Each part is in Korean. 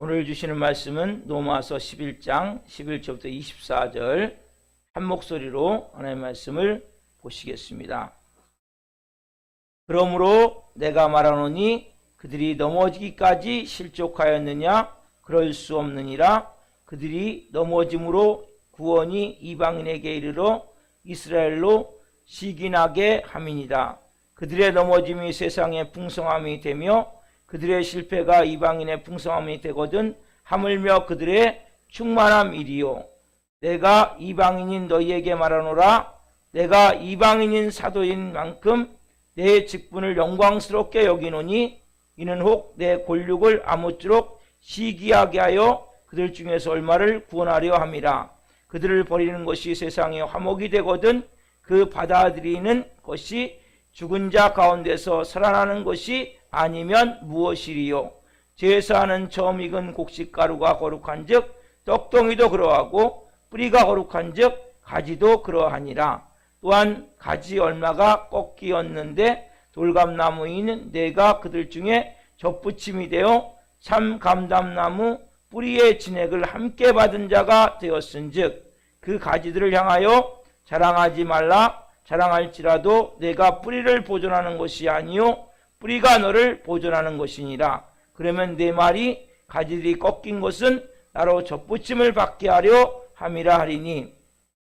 오늘 주시는 말씀은 로마서 11장 11절부터 24절 한 목소리로 하나님의 말씀을 보시겠습니다. 그러므로 내가 말하노니 그들이 넘어지기까지 실족하였느냐? 그럴 수 없느니라. 그들이 넘어짐으로 구원이 이방인에게 이르러 이스라엘로 시기나게 함이니라. 그들의 넘어짐이 세상의 풍성함이 되며 그들의 실패가 이방인의 풍성함이 되거든 하물며 그들의 충만함이리요. 내가 이방인인 너희에게 말하노라. 내가 이방인인 사도인 만큼 내 직분을 영광스럽게 여기노니 이는 혹 내 권력을 아무쪼록 시기하게 하여 그들 중에서 얼마를 구원하려 함이라. 그들을 버리는 것이 세상의 화목이 되거든 그 받아들이는 것이 죽은 자 가운데서 살아나는 것이 아니면 무엇이리요. 제사하는 처음 익은 곡식가루가 거룩한 즉 떡덩이도 그러하고 뿌리가 거룩한 즉 가지도 그러하니라. 또한 가지 얼마가 꺾이었는데 돌감나무인 내가 그들 중에 접붙임이 되어 참 감담나무 뿌리의 진액을 함께 받은 자가 되었은즉 그 가지들을 향하여 자랑하지 말라. 자랑할지라도 내가 뿌리를 보존하는 것이 아니요 뿌리가 너를 보존하는 것이니라. 그러면 내 말이 가지들이 꺾인 것은 나로 접붙임을 받게 하려 함이라 하리니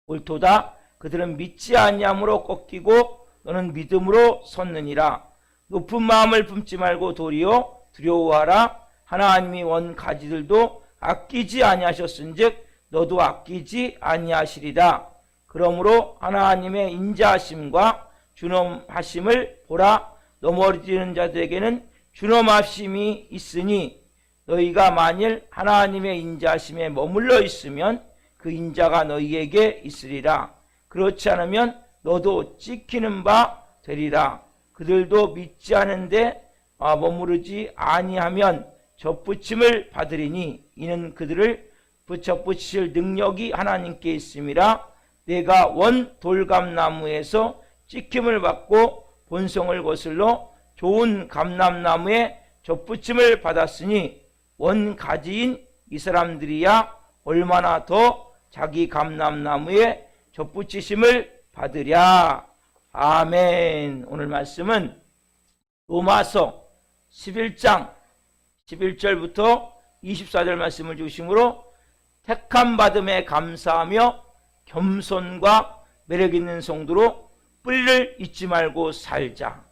옳도다. 그들은 믿지 아니함으로 꺾이고 너는 믿음으로 섰느니라. 높은 마음을 품지 말고 도리어 두려워하라. 하나님이 원 가지들도 아끼지 아니하셨은즉 너도 아끼지 아니하시리라. 그러므로 하나님의 인자하심과 준엄하심을 보라. 넘어지는 자들에게는 준엄하심이 있으니 너희가 만일 하나님의 인자하심에 머물러 있으면 그 인자가 너희에게 있으리라. 그렇지 않으면 너도 찍히는 바 되리라. 그들도 믿지 않은데 머무르지 아니하면 접붙임을 받으리니 이는 그들을 접붙이실 능력이 하나님께 있음이라. 내가 원 돌감나무에서 찍힘을 받고 본성을 거슬러 좋은 감람나무에 접붙임을 받았으니 원 가지인 이 사람들이야 얼마나 더 자기 감람나무에 접붙이심을 받으랴. 아멘. 오늘 말씀은 로마서 11장 11절부터 24절 말씀을 중심으로 택함 받음에 감사하며 겸손과 매력 있는 성도로 뿌리를 잊지 말고 살자.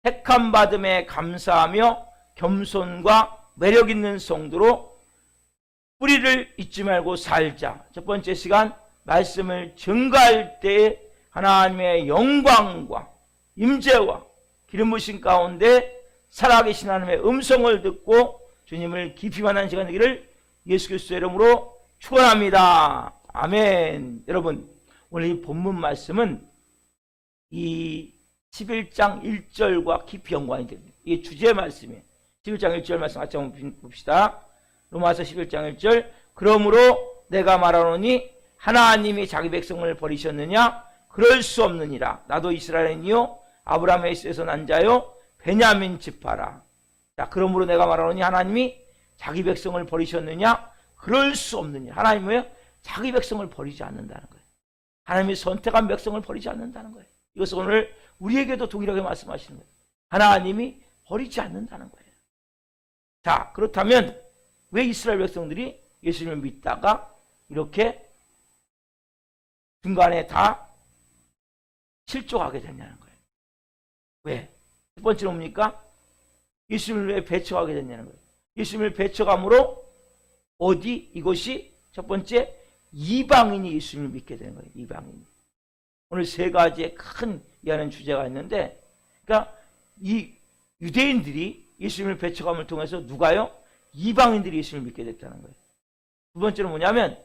택함 받음에 감사하며 겸손과 매력 있는 성도로 뿌리를 잊지 말고 살자. 첫 번째 시간 말씀을 증거할 때 하나님의 영광과 임재와 기름 부으심 가운데 살아계신 하나님의 음성을 듣고 주님을 깊이 만나는 시간 되기를 예수 그리스도의 이름으로 축원합니다. 아멘. 여러분, 오늘 이 본문 말씀은 이 11장 1절과 깊이 연관이 됩니다. 이게 주제 말씀이에요. 11장 1절 말씀 같이 한번 봅시다. 로마서 11장 1절. 그러므로 내가 말하노니 하나님이 자기 백성을 버리셨느냐? 그럴 수 없느니라. 나도 이스라엘이요 아브라함의 씨에서 난 자요 베냐민 지파라. 자, 그러므로 내가 말하노니 하나님이 자기 백성을 버리셨느냐? 그럴 수 없느냐. 하나님은 뭐예요? 자기 백성을 버리지 않는다는 거예요. 하나님이 선택한 백성을 버리지 않는다는 거예요. 이것은 오늘 우리에게도 동일하게 말씀하시는 거예요. 하나님이 버리지 않는다는 거예요. 자, 그렇다면 왜 이스라엘 백성들이 예수님을 믿다가 이렇게 중간에 다 실족하게 됐냐는 거예요. 왜? 첫 번째로 뭡니까? 예수님을 왜 배척하게 됐냐는 거예요. 예수님을 배척함으로 어디? 이것이 첫 번째 이방인이 예수님을 믿게 되는 거예요. 이방인이. 오늘 세 가지의 큰 이해하는 주제가 있는데, 그러니까 이 유대인들이 예수님을 배척함을 통해서 누가요? 이방인들이 예수님을 믿게 됐다는 거예요. 두 번째로 뭐냐면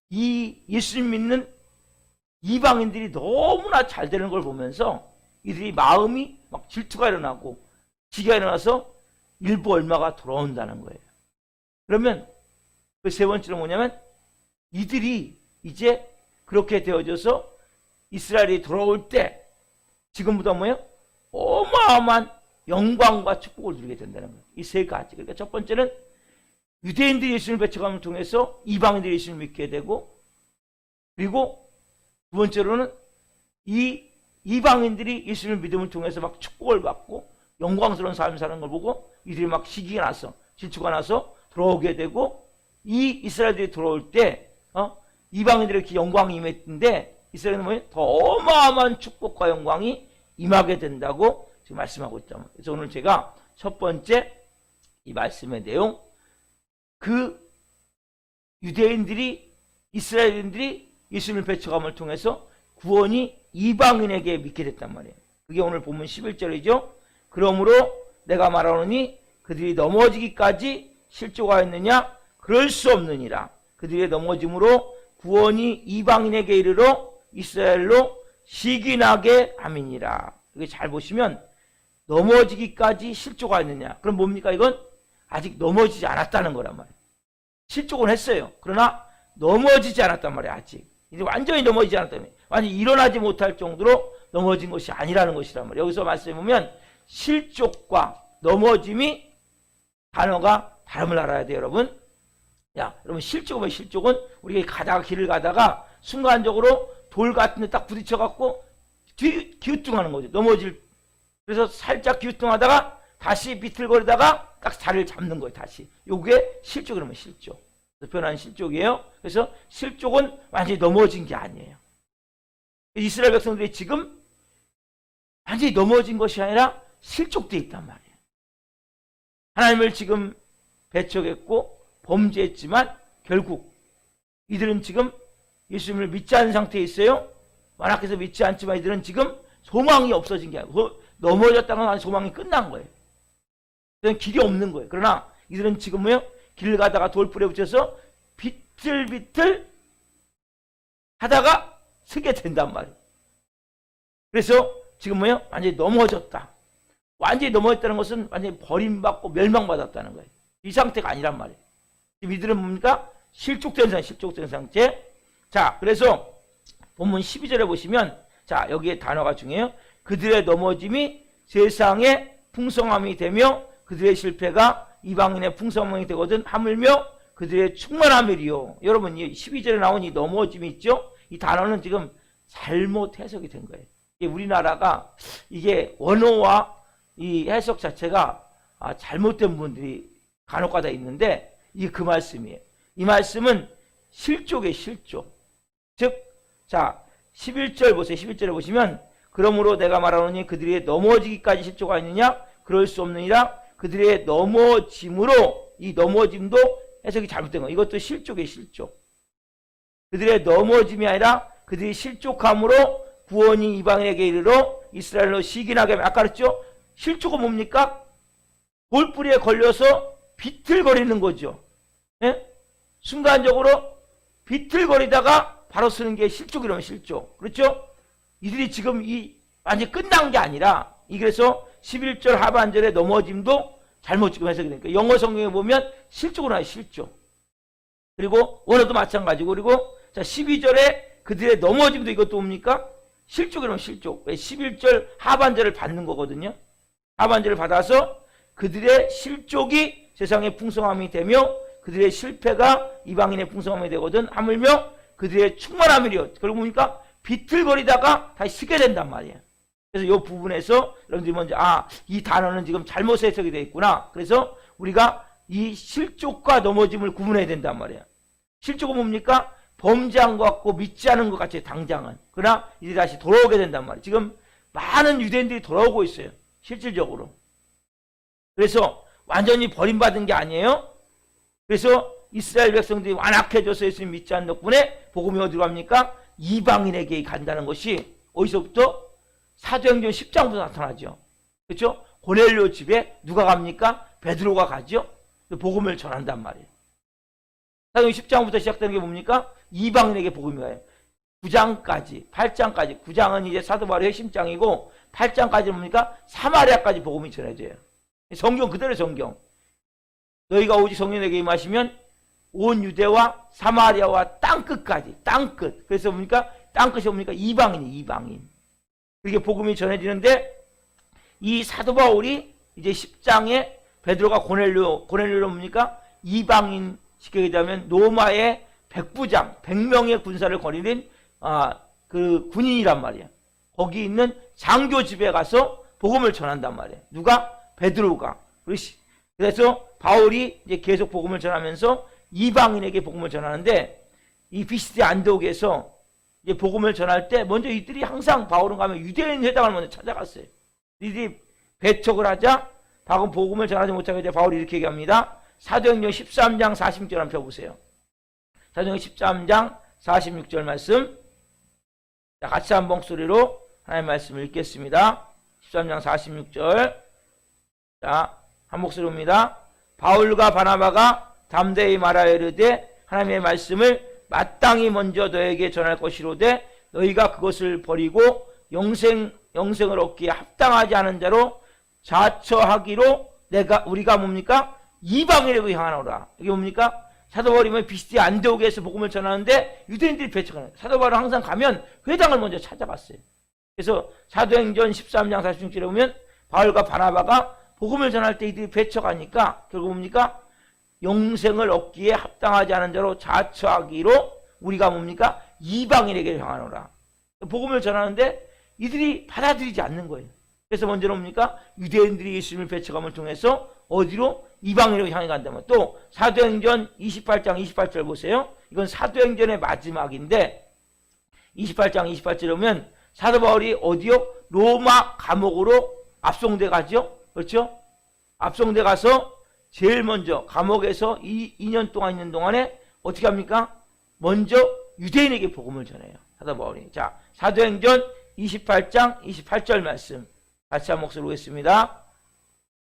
이 예수님 믿는 이방인들이 너무나 잘 되는 걸 보면서 이들이 마음이 막 질투가 일어나고 지가 일어나서 일부 얼마가 돌아온다는 거예요. 그러면 그 세 번째로 뭐냐면 이들이 이제 그렇게 되어져서 이스라엘이 돌아올 때 지금보다 뭐예요? 어마어마한 영광과 축복을 누리게 된다는 거예요. 이 세 가지. 그러니까 첫 번째는 유대인들이 예수님을 배척함을 통해서 이방인들이 예수님을 믿게 되고, 그리고 두 번째로는 이 이방인들이 예수님을 믿음을 통해서 막 축복을 받고 영광스러운 삶을 사는 걸 보고 이들이 막 시기가 나서 질투가 나서 돌아오게 되고, 이 이스라엘들이 돌아올 때 이방인들이 이렇게 영광이 임했는데 이스라엘은 뭐예요? 더 어마어마한 축복과 영광이 임하게 된다고 지금 말씀하고 있다. 그래서 오늘 제가 첫 번째 이 말씀의 내용, 그 유대인들이 이스라엘인들이 예수님을 배척함을 통해서 구원이 이방인에게 믿게 됐단 말이에요. 그게 오늘 본문 11절이죠. 그러므로 내가 말하노니 그들이 넘어지기까지 실족하였느냐? 그럴 수 없느니라. 그들의 넘어짐으로 구원이 이방인에게 이르러 이스라엘로 시기나게 함이니라. 이게 잘 보시면 넘어지기까지 실족하였느냐? 그럼 뭡니까? 이건 아직 넘어지지 않았다는 거란 말이에요. 실족은 했어요. 그러나 넘어지지 않았단 말이에요. 아직. 이제 완전히 넘어지지 않았다는 거예요. 완전히 일어나지 못할 정도로 넘어진 것이 아니라는 것이란 말이에요. 여기서 말씀해 보면 실족과 넘어짐이 단어가 다름을 알아야 돼요, 여러분. 야, 여러분, 실족은 실족은 우리가 길을 가다가 순간적으로 돌 같은 데 딱 부딪혀갖고 기우뚱하는 거죠. 그래서 살짝 기우뚱하다가 다시 비틀거리다가 딱 자리를 잡는 거예요, 다시. 요게 실족이라면 실족. 변한 실족이에요. 그래서 실족은 완전히 넘어진 게 아니에요. 이스라엘 백성들이 지금 완전히 넘어진 것이 아니라 실족되어 있단 말이에요. 하나님을 지금 배척했고 범죄했지만 결국 이들은 지금 예수님을 믿지 않은 상태에 있어요. 완악해서 믿지 않지만 이들은 지금 소망이 없어진 게 아니고 넘어졌다는 건 소망이 끝난 거예요. 그건 길이 없는 거예요. 그러나 이들은 지금 뭐요? 길을 가다가 돌불에 붙여서 비틀비틀 하다가 서게 된단 말이에요. 그래서 지금 뭐요? 완전히 넘어졌다. 완전히 넘어졌다는 것은 완전히 버림받고 멸망받았다는 거예요. 이 상태가 아니란 말이에요. 이들은 뭡니까? 실족된 상태. 자, 그래서 본문 12절에 보시면, 자, 여기에 단어가 중요해요. 그들의 넘어짐이 세상의 풍성함이 되며 그들의 실패가 이방인의 풍성함이 되거든 하물며 그들의 충만함이리요. 여러분, 이 12절에 나온 이 넘어짐이 있죠? 이 단어는 지금 잘못 해석이 된 거예요. 우리나라가 이게 원어와 이 해석 자체가 잘못된 분들이 간혹가다 있는데, 이게 그 말씀이에요. 이 말씀은 실족의 실족. 즉, 자, 11절 보세요. 11절에 보시면, 그러므로 내가 말하노니 그들이 넘어지기까지 실족가 있느냐? 그럴 수 없느니라. 그들의 넘어짐으로, 이 넘어짐도 해석이 잘못된 거예요. 이것도 실족의 실족. 그들의 넘어짐이 아니라 그들이 실족함으로 구원이 이방인에게 이르러 이스라엘로 시기나게 하면, 아까 그랬죠? 실족은 뭡니까? 돌뿌리에 걸려서 비틀거리는 거죠. 예? 순간적으로 비틀거리다가 바로 쓰는 게 실족이라면 실족. 그렇죠? 이들이 지금 완전히 끝난 게 아니라, 그래서 11절 하반절에 넘어짐도 잘못 지금 해석이 되니까, 영어 성경에 보면 실족으로 하는 실족. 그리고 원어도 마찬가지고, 그리고 자, 12절에 그들의 넘어짐도 이것도 뭡니까? 실족이라면 실족. 왜? 11절 하반절을 받는 거거든요. 하반절을 받아서 그들의 실족이 세상의 풍성함이 되며 그들의 실패가 이방인의 풍성함이 되거든 하물며 그들의 충만함이리요. 그리고 뭡니까? 비틀거리다가 다시 쓰게 된단 말이에요. 그래서 이 부분에서 여러분들이 먼저 이 단어는 지금 잘못 해석이 되어 있구나. 그래서 우리가 이 실족과 넘어짐을 구분해야 된단 말이에요. 실족은 뭡니까? 범죄한 것 같고 믿지 않은 것 같이 당장은. 그러나 이제 다시 돌아오게 된단 말이에요. 지금 많은 유대인들이 돌아오고 있어요. 실질적으로. 그래서 완전히 버림받은 게 아니에요. 그래서 이스라엘 백성들이 완악해져서 예수님 믿지 않는 덕분에 복음이 어디로 갑니까? 이방인에게 간다는 것이 어디서부터? 사도행전 10장부터 나타나죠. 그렇죠? 고넬료 집에 누가 갑니까? 베드로가 가죠. 복음을 전한단 말이에요. 사도행전 10장부터 시작되는 게 뭡니까? 이방인에게 복음이 가요. 9장까지, 8장까지. 9장은 이제 사도 바울의 핵심장이고 8장까지는 뭡니까? 사마리아까지 복음이 전해져요. 성경 그대로 성경. 너희가 오직 성령에게 임하시면 온 유대와 사마리아와 땅끝까지, 땅끝. 그래서 뭡니까? 땅끝이 뭡니까? 이방인. 그게 복음이 전해지는데, 이 사도 바울이 이제 10장에 베드로가 고넬료로 뭡니까? 이방인 시키게 되면 로마의 백부장, 100명의 군사를 거느린 그 군인이란 말이에요. 거기 있는 장교 집에 가서 복음을 전한단 말이에요. 누가? 베드로가. 그래서 바울이 이제 계속 복음을 전하면서 이방인에게 복음을 전하는데, 이 비시디 안디옥에서 이제 복음을 전할 때 먼저 이들이 항상 바울은 가면 유대인 회당을 먼저 찾아갔어요. 이들이 배척을 하자 복음을 전하지 못하게 돼 바울이 이렇게 얘기합니다. 사도행전 13장 46절 한번 펴보세요. 사도행전 13장 46절 말씀. 자, 같이 한 목소리로 하나님의 말씀을 읽겠습니다. 13장 46절. 자, 한 목소리입니다. 바울과 바나바가 담대히 말하여 이르되 하나님의 말씀을 마땅히 먼저 너에게 전할 것이로되 너희가 그것을 버리고 영생을 얻기에 합당하지 않은 자로 자처하기로 우리가 뭡니까? 이방인에게 향하노라. 이게 뭡니까? 사도 바울이 비시디 안디옥에서 복음을 전하는데 유대인들이 배척하는 거예요. 사도 바울은 항상 가면 회당을 먼저 찾아갔어요. 그래서 사도행전 13장 46절에 보면 바울과 바나바가 복음을 전할 때 이들이 배척하니까 결국 뭡니까? 영생을 얻기에 합당하지 않은 자로 자처하기로 우리가 뭡니까? 이방인에게 향하노라. 복음을 전하는데 이들이 받아들이지 않는 거예요. 그래서 먼저는 뭡니까? 유대인들이 예수님을 배척함을 통해서 어디로? 이방인으로 향해 간다면, 또 사도행전 28장 28절 보세요. 이건 사도행전의 마지막인데 28장 28절에 보면 사도 바울이 어디요? 로마 감옥으로 압송돼 가죠. 그렇죠? 압송돼 가서 제일 먼저 감옥에서 2년 동안 있는 동안에 어떻게 합니까? 먼저 유대인에게 복음을 전해요. 사도 바울이. 자, 사도행전 28장 28절 말씀 같이 한 목소리로 보겠습니다.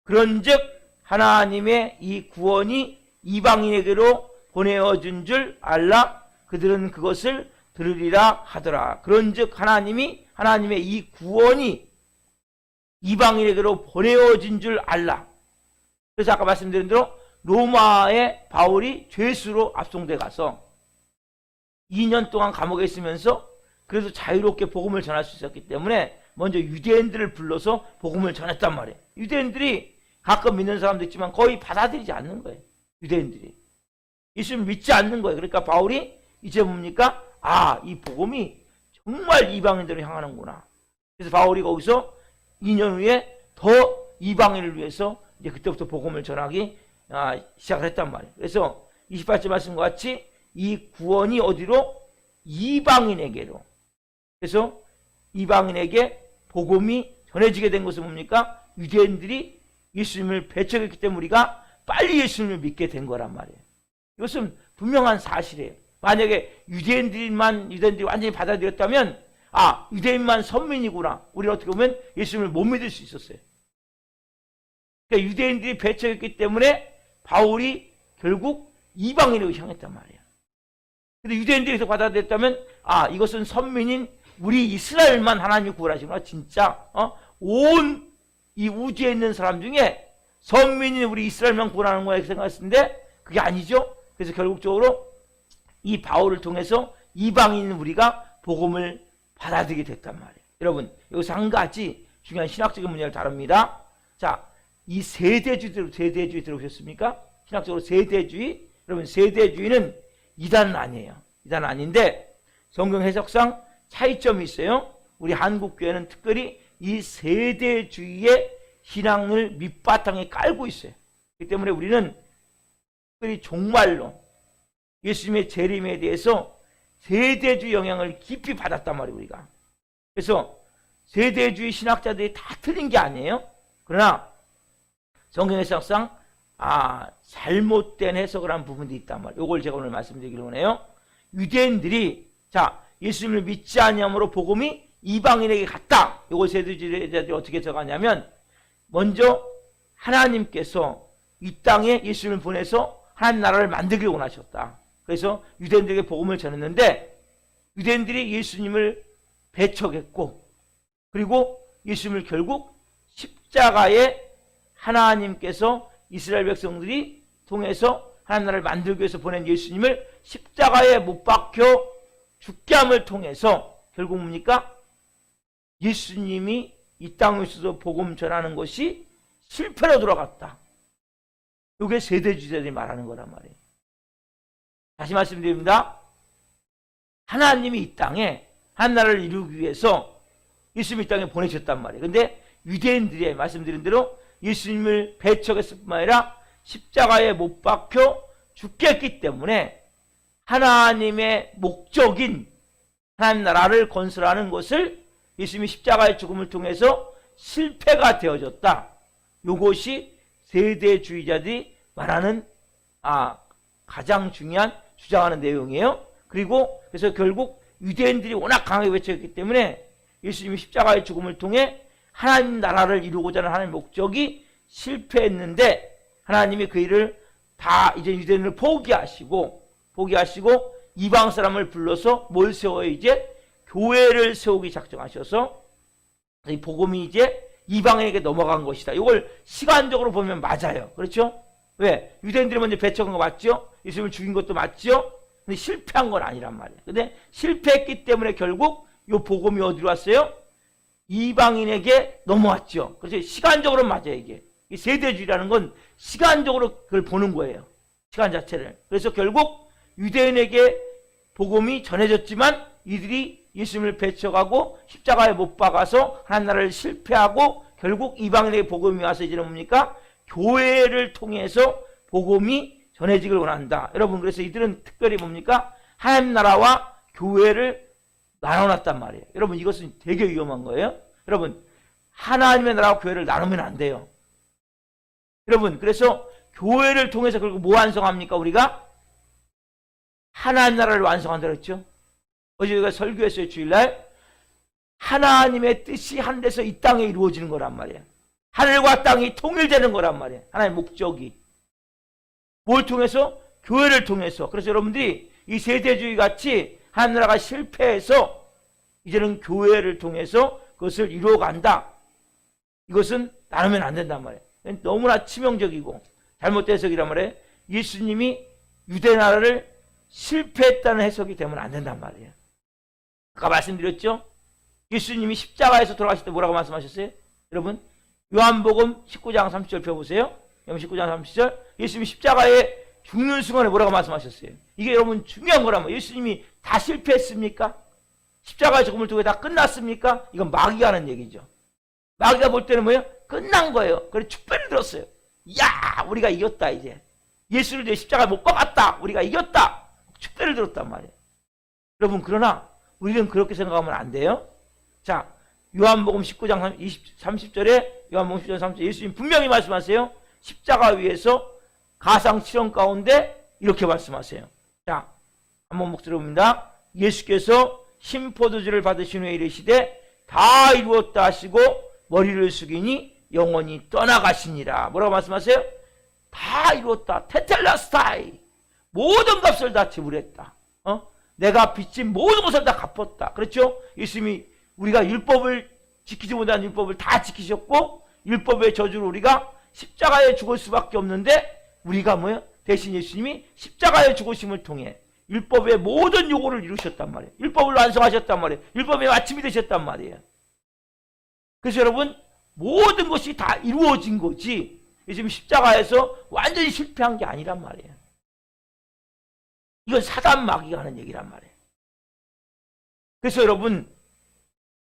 그런즉 하나님의 이 구원이 이방인에게로 보내어준 줄 알라. 그들은 그것을 들으리라 하더라. 그런즉 하나님의 이 구원이 이방인에게로 보내어진 줄 알라. 그래서 아까 말씀드린 대로 로마의 바울이 죄수로 압송돼 가서 2년 동안 감옥에 있으면서 그래서 자유롭게 복음을 전할 수 있었기 때문에 먼저 유대인들을 불러서 복음을 전했단 말이에요. 유대인들이 가끔 믿는 사람도 있지만 거의 받아들이지 않는 거예요. 유대인들이. 예수님을 믿지 않는 거예요. 그러니까 바울이 이제 뭡니까? 이 복음이 정말 이방인들을 향하는구나. 그래서 바울이 거기서 2년 후에 더 이방인을 위해서 이제 그때부터 복음을 전하기 시작을 했단 말이에요. 그래서 28절 말씀과 같이 이 구원이 어디로? 이방인에게로. 그래서 이방인에게 복음이 전해지게 된 것은 뭡니까? 유대인들이 예수님을 배척했기 때문에 우리가 빨리 예수님을 믿게 된 거란 말이에요. 이것은 분명한 사실이에요. 만약에 유대인들이 완전히 받아들였다면 유대인만 선민이구나. 우리는 어떻게 보면 예수님을 못 믿을 수 있었어요. 그러니까 유대인들이 배척했기 때문에 바울이 결국 이방인으로 향했단 말이에요. 근데 유대인들에서 받아들였다면 이것은 선민인 우리 이스라엘만 하나님이 구원하시구나. 진짜 온 이 우주에 있는 사람 중에 선민인 우리 이스라엘만 구원하는 거야 이렇게 생각했는데 그게 아니죠. 그래서 결국적으로 이 바울을 통해서 이방인 우리가 복음을 받아들이게 됐단 말이에요. 여러분 여기서 한 가지 중요한 신학적인 문제를 다룹니다. 자, 이 세대주의 들어보셨습니까? 신학적으로 세대주의. 여러분 세대주의는 이단은 아니에요. 이단은 아닌데 성경 해석상 차이점이 있어요. 우리 한국교회는 특별히 이 세대주의의 신앙을 밑바탕에 깔고 있어요. 그렇기 때문에 우리는 특별히 종말론, 예수님의 재림에 대해서 세대주의 영향을 깊이 받았단 말이에요. 우리가. 그래서 세대주의 신학자들이 다 틀린 게 아니에요. 그러나 성경 해석상 잘못된 해석을 한 부분도 있단 말이에요. 이걸 제가 오늘 말씀드리기로 해요. 유대인들이 예수님을 믿지 아니함으로 복음이 이방인에게 갔다. 이걸 세대주의자들이 어떻게 해석하냐면 먼저 하나님께서 이 땅에 예수님을 보내서 하나님 나라를 만들기를 원하셨다. 그래서 유대인들에게 복음을 전했는데 유대인들이 예수님을 배척했고 그리고 예수님을 결국 십자가에 하나님께서 이스라엘 백성들이 통해서 하나님 나라를 만들기 위해서 보낸 예수님을 십자가에 못 박혀 죽게 함을 통해서 결국 뭡니까? 예수님이 이 땅에 있어서 복음 전하는 것이 실패로 돌아갔다. 이게 세대주의자들이 말하는 거란 말이에요. 다시 말씀드립니다. 하나님이 이 땅에 한 나라를 이루기 위해서 예수님을 이 땅에 보내셨단 말이에요. 근데 유대인들이 말씀드린 대로 예수님을 배척했을 뿐만 아니라 십자가에 못 박혀 죽겠기 때문에 하나님의 목적인 하나님 나라를 건설하는 것을 예수님이 십자가의 죽음을 통해서 실패가 되어졌다. 이것이 세대주의자들이 말하는 가장 중요한 주장하는 내용이에요. 그리고 그래서 결국 유대인들이 워낙 강하게 외쳤기 때문에 예수님이 십자가의 죽음을 통해 하나님 나라를 이루고자 하는 하나님의 목적이 실패했는데 하나님이 그 일을 다 이제 유대인을 포기하시고 이방 사람을 불러서 뭘 세워요? 이제 교회를 세우기 작정하셔서 이 복음이 이제 이방에게 넘어간 것이다. 이걸 시간적으로 보면 맞아요. 그렇죠? 왜? 유대인들이 먼저 배척한 거 맞죠? 예수님을 죽인 것도 맞죠? 근데 실패한 건 아니란 말이에요. 근데 실패했기 때문에 결국 이 복음이 어디로 왔어요? 이방인에게 넘어왔죠. 그래서 시간적으로 맞아요, 이게. 이 세대주의라는 건 시간적으로 그걸 보는 거예요. 시간 자체를. 그래서 결국 유대인에게 복음이 전해졌지만 이들이 예수님을 배척하고 십자가에 못 박아서 하나님 나라를 실패하고 결국 이방인에게 복음이 와서 이제는 뭡니까? 교회를 통해서 복음이 전해지길 원한다. 여러분, 그래서 이들은 특별히 뭡니까? 하나님 나라와 교회를 나눠놨단 말이에요. 여러분, 이것은 되게 위험한 거예요. 여러분, 하나님의 나라와 교회를 나누면 안 돼요. 여러분, 그래서 교회를 통해서 결국 뭐 완성합니까? 우리가 하나님 나라를 완성한다고 했죠. 어제 우리가 설교했어요, 주일날. 하나님의 뜻이 하늘에서 이 땅에 이루어지는 거란 말이에요. 하늘과 땅이 통일되는 거란 말이에요. 하나님의 목적이. 뭘 통해서? 교회를 통해서. 그래서 여러분들이 이 세대주의 같이 하나님 나라가 실패해서 이제는 교회를 통해서 그것을 이루어간다. 이것은 나누면 안 된단 말이에요. 너무나 치명적이고 잘못된 해석이란 말이에요. 예수님이 유대 나라를 실패했다는 해석이 되면 안 된단 말이에요. 아까 말씀드렸죠? 예수님이 십자가에서 돌아가실 때 뭐라고 말씀하셨어요? 여러분, 요한복음 19장 30절 펴보세요. 요한 19장 30절. 예수님이 십자가에 죽는 순간에 뭐라고 말씀하셨어요? 이게 여러분 중요한 거라면 예수님이 다 실패했습니까? 십자가의 죽음을 통해 다 끝났습니까? 이건 마귀가 하는 얘기죠. 마귀가 볼 때는 뭐예요? 끝난 거예요. 그래서 축배를 들었어요. 야, 우리가 이겼다 이제. 예수를 내 십자가에 못 박았다. 우리가 이겼다. 축배를 들었단 말이에요. 여러분, 그러나 우리는 그렇게 생각하면 안 돼요. 자, 요한복음 19장 30절에 요한복음 19장 30절 예수님 분명히 말씀하세요. 십자가 위에서 가상 실험 가운데 이렇게 말씀하세요. 자, 한번 목소리봅니다. 예수께서 신포도주를 받으신 후에 이르시되 다 이루었다 하시고 머리를 숙이니 영원히 떠나가시니라. 뭐라고 말씀하세요? 다 이루었다. 테텔라스타이. 모든 값을 다 지불했다. 내가 빚진 모든 것을 다 갚았다. 그렇죠? 예수님이 우리가 율법을 지키지 못한 율법을 다 지키셨고 율법의 저주로 우리가 십자가에 죽을 수밖에 없는데 우리가 뭐예요? 대신 예수님이 십자가에 죽으심을 통해 율법의 모든 요구를 이루셨단 말이에요. 율법을 완성하셨단 말이에요. 율법의 마침이 되셨단 말이에요. 그래서 여러분, 모든 것이 다 이루어진 거지 예수님이 십자가에서 완전히 실패한 게 아니란 말이에요. 이건 사단 마귀가 하는 얘기란 말이에요. 그래서 여러분,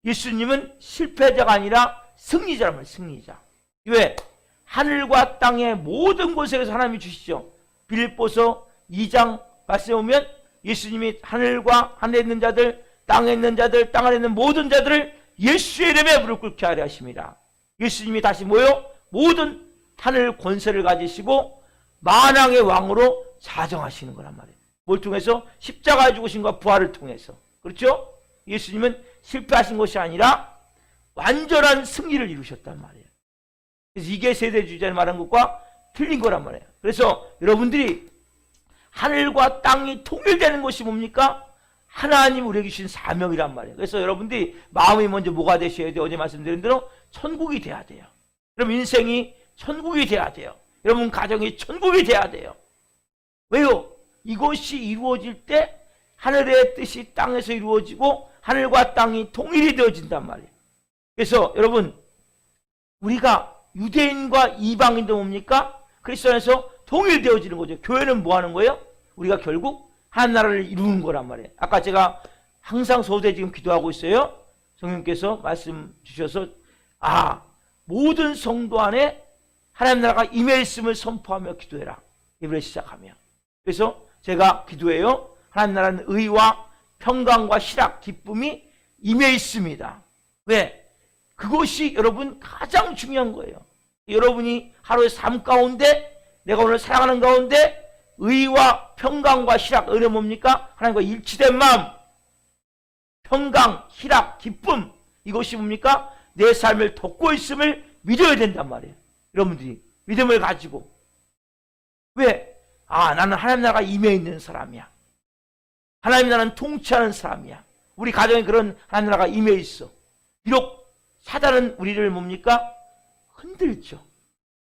예수님은 실패자가 아니라 승리자란 말이에요. 승리자. 왜? 하늘과 땅의 모든 곳에서 하나님이 주시죠. 빌립보서 2장 말씀에 보면 예수님이 하늘과 하늘에 있는 자들, 땅에 있는 자들, 땅 아래 있는 모든 자들을 예수의 이름에 무릎 꿇게 하려 하십니다. 예수님이 다시 모여 모든 하늘 권세를 가지시고 만왕의 왕으로 자정하시는 거란 말이에요. 뭘 통해서? 십자가에 죽으신과 부활을 통해서. 그렇죠? 예수님은 실패하신 것이 아니라 완전한 승리를 이루셨단 말이에요. 그래서 이게 세대주의자의 말한 것과 틀린 거란 말이에요. 그래서 여러분들이 하늘과 땅이 통일되는 것이 뭡니까? 하나님 우리에게 주신 사명이란 말이에요. 그래서 여러분들이 마음이 먼저 뭐가 되셔야 돼요? 어제 말씀드린 대로 천국이 돼야 돼요. 그럼 인생이 천국이 돼야 돼요. 여러분 가정이 천국이 돼야 돼요. 왜요? 이것이 이루어질 때 하늘의 뜻이 땅에서 이루어지고 하늘과 땅이 통일이 되어진단 말이에요. 그래서 여러분, 우리가 유대인과 이방인도 뭡니까? 그리스도 안에서 통일되어지는 거죠. 교회는 뭐 하는 거예요? 우리가 결국 하나님 나라를 이루는 거란 말이에요. 아까 제가 항상 서두에 지금 기도하고 있어요. 성령께서 말씀 주셔서 모든 성도 안에 하나님 나라가 임해 있음을 선포하며 기도해라. 예배를 시작하며. 그래서 제가 기도해요. 하나님 나라는 의와 평강과 희락, 기쁨이 임해 있습니다. 왜? 그것이 여러분 가장 중요한 거예요. 여러분이 하루의 삶 가운데 내가 오늘 살아가는 가운데 의와 평강과 희락, 의는 뭡니까? 하나님과 일치된 마음, 평강, 희락, 기쁨, 이것이 뭡니까? 내 삶을 덮고 있음을 믿어야 된단 말이에요. 여러분들이 믿음을 가지고. 왜? 나는 하나님 나라가 임해 있는 사람이야. 하나님 나라는 통치하는 사람이야. 우리 가정에 그런 하나님 나라가 임해 있어. 비록 사단은 우리를 뭡니까? 흔들죠.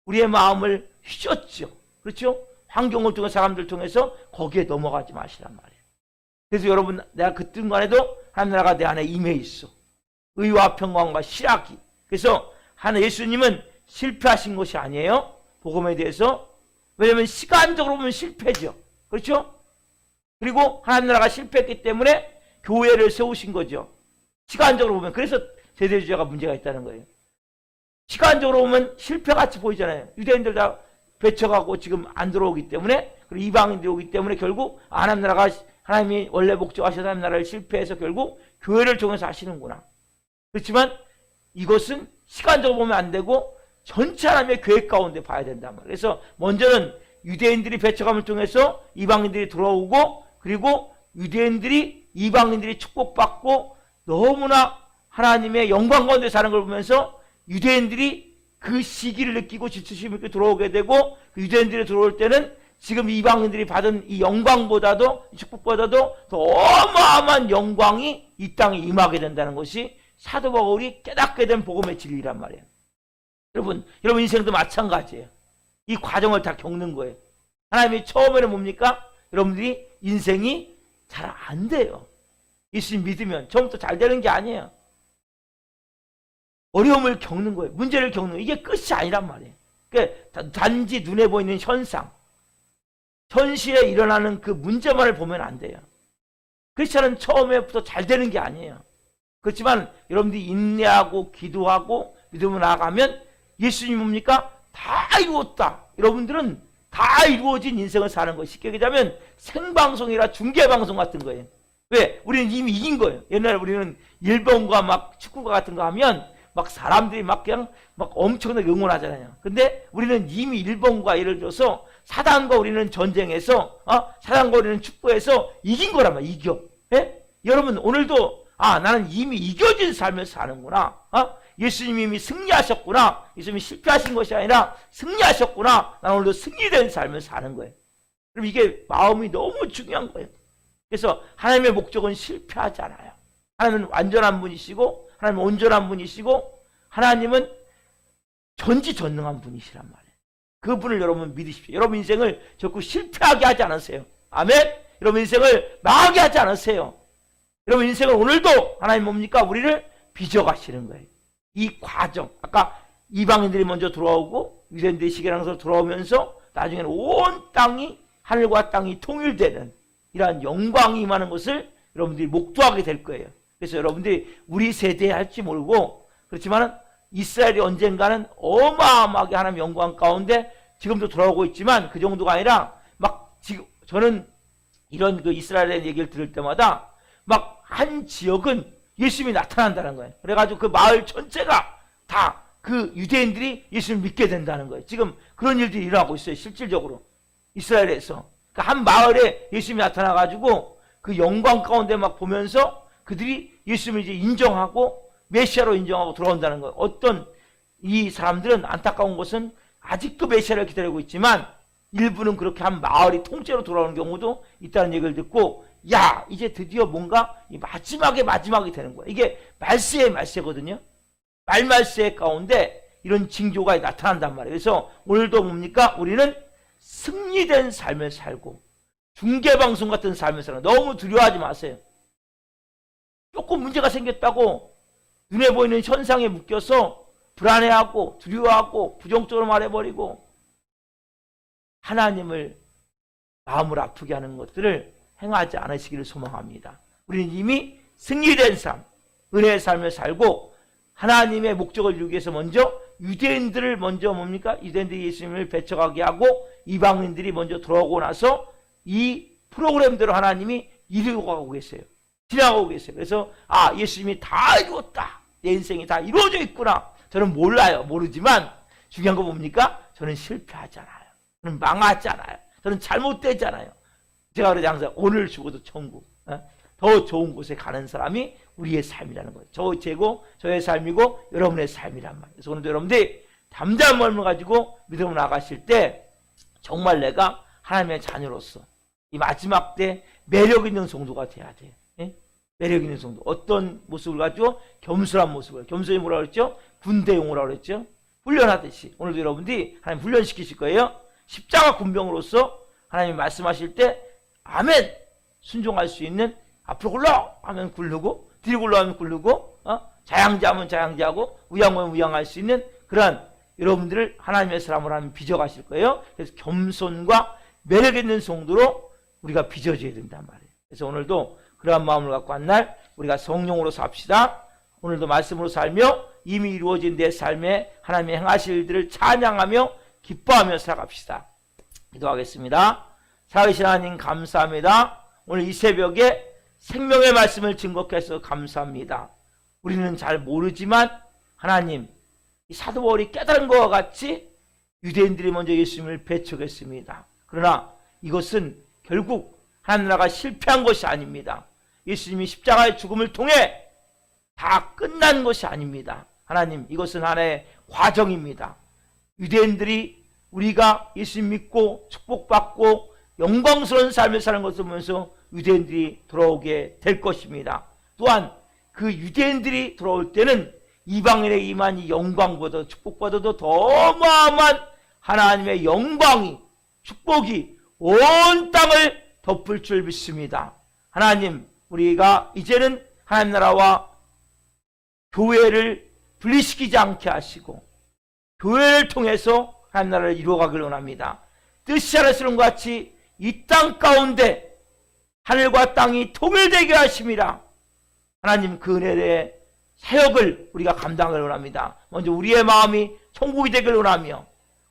우리의 마음을 휘젓죠. 그렇죠? 환경을 통해 사람들 통해서 거기에 넘어가지 마시란 말이에요. 그래서 여러분, 내가 그 뜬간에도 하나님 나라가 내 안에 임해 있어. 의와 평강과 희락이. 그래서 예수님은 실패하신 것이 아니에요. 복음에 대해서. 왜냐하면 시간적으로 보면 실패죠. 그렇죠? 그리고 하나님 나라가 실패했기 때문에 교회를 세우신 거죠. 시간적으로 보면. 그래서 세대주의자가 문제가 있다는 거예요. 시간적으로 보면 실패같이 보이잖아요. 유대인들 다 배척하고 지금 안 들어오기 때문에, 그리고 이방인들이 오기 때문에 결국 하나님 나라가, 하나님이 원래 목적하신 하나님 나라를 실패해서 결국 교회를 통해서 하시는구나. 그렇지만 이것은 시간적으로 보면 안 되고 전체 하나님의 계획 가운데 봐야 된단 말이에요. 그래서 먼저는 유대인들이 배척함을 통해서 이방인들이 들어오고, 그리고 유대인들이 이방인들이 축복받고 너무나 하나님의 영광 가운데 사는 걸 보면서 유대인들이 그 시기를 느끼고 지치심을 느끼고 들어오게 되고, 그 유대인들이 들어올 때는 지금 이방인들이 받은 이 영광보다도, 축복보다도 더 어마어마한 영광이 이 땅에 임하게 된다는 것이 사도 바울이 깨닫게 된 복음의 진리란 말이에요. 여러분 인생도 마찬가지예요. 이 과정을 다 겪는 거예요. 하나님이 처음에는 뭡니까? 여러분들이 인생이 잘 안 돼요. 예수님 믿으면 처음부터 잘 되는 게 아니에요. 어려움을 겪는 거예요. 문제를 겪는 거예요. 이게 끝이 아니란 말이에요. 그러니까 단지 눈에 보이는 현상, 현실에 일어나는 그 문제만을 보면 안 돼요. 크리스찬은 처음에부터 잘 되는 게 아니에요. 그렇지만 여러분들이 인내하고 기도하고 믿음으로 나아가면 예수님이 뭡니까? 다 이루었다. 여러분들은 다 이루어진 인생을 사는 거예요. 쉽게 얘기하면 생방송이라 중계방송 같은 거예요. 왜? 우리는 이미 이긴 거예요. 옛날에 우리는 일본과 막 축구가 같은 거 하면 막 사람들이 막 그냥 막 엄청나게 응원하잖아요. 근데 우리는 이미 일본과 예를 들어서 사단과 우리는 전쟁에서, 사단과 우리는 축구에서 이긴 거란 말이야. 이겨. 예? 여러분 오늘도 나는 이미 이겨진 삶을 사는구나. 예수님이 이미 승리하셨구나. 예수님이 실패하신 것이 아니라 승리하셨구나. 나는 오늘도 승리된 삶을 사는 거예요. 그럼 이게 마음이 너무 중요한 거예요. 그래서 하나님의 목적은 실패하지 않아요. 하나님은 완전한 분이시고, 하나님은 온전한 분이시고, 하나님은 전지전능한 분이시란 말이에요. 그분을 여러분 믿으십시오. 여러분 인생을 결코 실패하게 하지 않으세요. 아멘? 여러분 인생을 망하게 하지 않으세요. 여러분 인생을 오늘도 하나님 뭡니까? 우리를 빚어가시는 거예요. 이 과정, 아까 이방인들이 먼저 들어오고 유대인들이 시기랑서 들어오면서 나중에는 온 땅이, 하늘과 땅이 통일되는 이러한 영광이 임하는 것을 여러분들이 목도하게 될 거예요. 그래서 여러분들이 우리 세대에 할지 모르고, 그렇지만 이스라엘이 언젠가는 어마어마하게 하나님 영광 가운데 지금도 돌아오고 있지만 그 정도가 아니라 막 지금 저는 이런 그 이스라엘의 얘기를 들을 때마다 막 한 지역은 예수님이 나타난다는 거예요. 그래가지고 그 마을 전체가 다 그 유대인들이 예수님을 믿게 된다는 거예요. 지금 그런 일들이 일어나고 있어요. 실질적으로 이스라엘에서. 그러니까 한 마을에 예수님이 나타나가지고 그 영광 가운데 막 보면서 그들이 예수님을 이제 인정하고 메시아로 인정하고 들어온다는 거예요. 어떤 이 사람들은 안타까운 것은 아직도 메시아를 기다리고 있지만 일부는 그렇게 한 마을이 통째로 돌아오는 경우도 있다는 얘기를 듣고, 야, 이제 드디어 뭔가 이 마지막이 되는 거야. 이게 말세의 말세거든요. 말세 가운데 이런 징조가 나타난단 말이에요. 그래서 오늘도 뭡니까? 우리는 승리된 삶을 살고 중계방송 같은 삶을 살고, 너무 두려워하지 마세요. 조금 문제가 생겼다고 눈에 보이는 현상에 묶여서 불안해하고 두려워하고 부정적으로 말해버리고 하나님을 마음을 아프게 하는 것들을 행하지 않으시기를 소망합니다. 우리는 이미 승리된 삶, 은혜의 삶을 살고 하나님의 목적을 이루기 위해서 먼저 유대인들을 먼저 뭡니까? 유대인들이 예수님을 배척하게 하고 이방인들이 먼저 돌아오고 나서 이 프로그램대로 하나님이 이루고 가고 계세요. 지나가고 계세요. 그래서 예수님이 다 이루었다. 내 인생이 다 이루어져 있구나. 저는 몰라요. 모르지만 중요한 거 뭡니까? 저는 실패하잖아요. 저는 망하잖아요. 저는 잘못되잖아요. 제가 그러지 항상 오늘 죽어도 천국, 더 좋은 곳에 가는 사람이 우리의 삶이라는 거예요. 저의 삶이고 여러분의 삶이란 말이에요. 그래서 오늘도 여러분들이 담대한 마음을 가지고 믿음으로 나가실 때 정말 내가 하나님의 자녀로서 이 마지막 때 매력 있는 성도가 돼야 돼요. 매력 있는 성도. 어떤 모습을 가지고? 겸손한 모습을. 겸손이 뭐라고 그랬죠? 군대용어라고 그랬죠? 훈련하듯이. 오늘도 여러분들이 하나님 훈련시키실 거예요. 십자가 군병으로서 하나님이 말씀하실 때 아멘! 순종할 수 있는 앞으로 굴러! 하면 굴르고 뒤로 굴러 하면 굴르고 자양자하면 자양자하고 우양하면 우양할 수 있는 그런 여러분들을 하나님의 사람으로 하나님 빚어가실 거예요. 그래서 겸손과 매력 있는 성도로 우리가 빚어져야 된단 말이에요. 그래서 오늘도 그러한 마음을 갖고 한 날 우리가 성령으로 삽시다. 오늘도 말씀으로 살며 이미 이루어진 내 삶에 하나님의 행하실 일들을 찬양하며 기뻐하며 살아갑시다. 기도하겠습니다. 살아계신 하나님 감사합니다. 오늘 이 새벽에 생명의 말씀을 증거해서 감사합니다. 우리는 잘 모르지만 하나님 이 사도 바울이 깨달은 것과 같이 유대인들이 먼저 예수님을 배척했습니다. 그러나 이것은 결국 하나님 나라가 실패한 것이 아닙니다. 예수님이 십자가의 죽음을 통해 다 끝난 것이 아닙니다. 하나님 이것은 하나의 과정입니다. 유대인들이 우리가 예수님 믿고 축복받고 영광스러운 삶을 사는 것을 보면서 유대인들이 돌아오게 될 것입니다. 또한 그 유대인들이 돌아올 때는 이방인에게 임한 이 영광보다 축복보다도 더 어마어마한 하나님의 영광이 축복이 온 땅을 덮을 줄 믿습니다. 하나님 우리가 이제는 하나님 나라와 교회를 분리시키지 않게 하시고 교회를 통해서 하나님 나라를 이루어가길 원합니다. 뜻이 하나처럼 같이 이 땅 가운데 하늘과 땅이 통일되게 하심이라. 하나님 그 은혜의 사역을 우리가 감당을 원합니다. 먼저 우리의 마음이 천국이 되길 원하며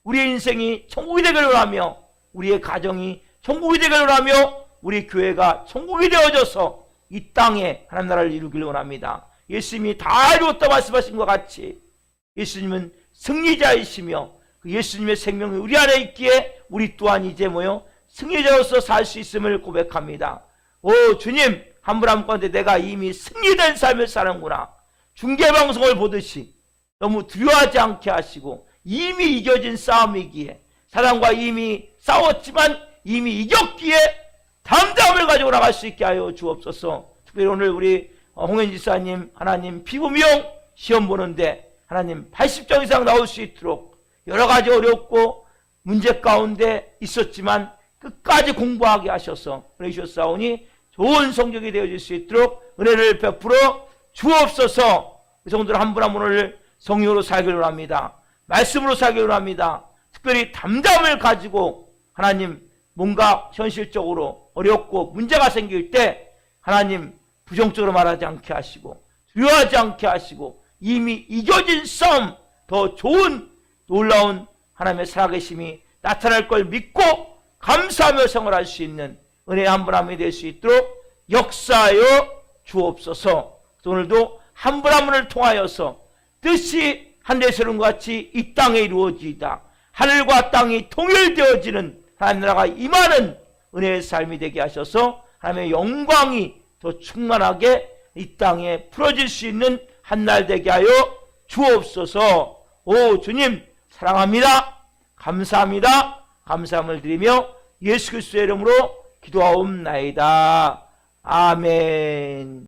우리의 인생이 천국이 되길 원하며 우리의 가정이 천국이 되길 원하며 우리 교회가 천국이 되어져서 이 땅에 하나님 나라를 이루길 원합니다. 예수님이 다 이루었다 말씀하신 것 같이 예수님은 승리자이시며 그 예수님의 생명이 우리 안에 있기에 우리 또한 이제 승리자로서 살 수 있음을 고백합니다. 오 주님 한 분 한 분 가운데 내가 이미 승리된 삶을 사는구나. 중계방송을 보듯이 너무 두려워하지 않게 하시고 이미 이겨진 싸움이기에 사람과 이미 싸웠지만 이미 이겼기에 담대함을 가지고 나갈 수 있게 하여 주옵소서. 특별히 오늘 우리 홍현 지사님 하나님 피부미용 시험 보는데 하나님 80점 이상 나올 수 있도록 여러 가지 어렵고 문제 가운데 있었지만 끝까지 공부하게 하셔서 그러셨사오니 좋은 성적이 되어질 수 있도록 은혜를 베풀어 주옵소서. 그 성도들 한 분 한 분을 성령으로 살기를 원합니다. 말씀으로 살기를 원합니다. 특별히 담담을 가지고 하나님 뭔가 현실적으로 어렵고 문제가 생길 때 하나님 부정적으로 말하지 않게 하시고 두려워하지 않게 하시고 이미 이겨진 싸움 더 좋은 놀라운 하나님의 살아계심이 나타날 걸 믿고 감사하며 생활할 수 있는 은혜 한 분 한 분이 될 수 있도록 역사하여 주옵소서. 오늘도 한 분 한 분을 통하여서 뜻이 한데서는 같이 이 땅에 이루어지이다. 하늘과 땅이 통일되어지는 하나님 나라가 임하는 은혜의 삶이 되게 하셔서 하나님의 영광이 더 충만하게 이 땅에 풀어질 수 있는 한 날 되게 하여 주옵소서. 오 주님 사랑합니다. 감사합니다. 감사함을 드리며 예수 그리스도의 이름으로 기도하옵나이다. 아멘.